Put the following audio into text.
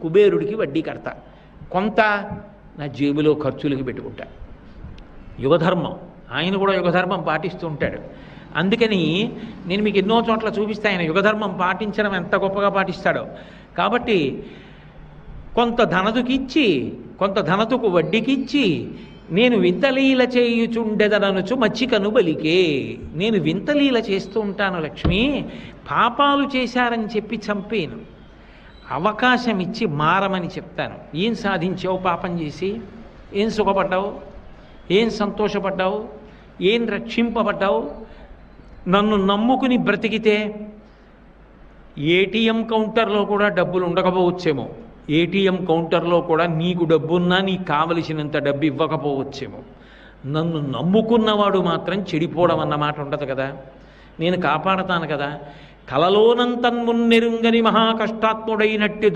కుబేరుడికి వడ్డీ కడతా, కొంత నా జేబులో ఖర్చులకి పెట్టుకుంటా. యుగధర్మం. ఆయన కూడా యుగధర్మం పాటిస్తూ ఉంటాడు. అందుకని నేను మీకు ఎన్నో చోట్ల చూపిస్తే ఆయన యుగధర్మం పాటించడం ఎంత గొప్పగా పాటిస్తాడో. కాబట్టి కొంత ధనదుకిచ్చి, కొంత ధనతుకు వడ్డీకిచ్చి, నేను వింతలీల చేయుచుండెదననుచు మచ్చికను బలికే. నేను వింతలీల చేస్తూ ఉంటాను లక్ష్మి, పాపాలు చేశారని చెప్పి చంపేను, అవకాశం ఇచ్చి మారమని చెప్తాను. ఏం సాధించావు పాపం చేసి? ఏం సుఖపడ్డావు? ఏం సంతోషపడ్డావు? ఏం రక్షింపబడ్డావు? నన్ను నమ్ముకుని బ్రతికితే ఏటీఎం కౌంటర్లో కూడా డబ్బులు ఉండకపోవచ్చేమో, ఏటీఎం కౌంటర్లో కూడా నీకు డబ్బున్నా నీకు కావలసినంత డబ్బు ఇవ్వకపోవచ్చేమో. నన్ను నమ్ముకున్నవాడు మాత్రం చెడిపోవడం అన్నమాట ఉండదు కదా. నేను కాపాడతాను కదా. కలలోనంతన్మున్నెరుంగని మహాకష్టాత్ముడైనట్టి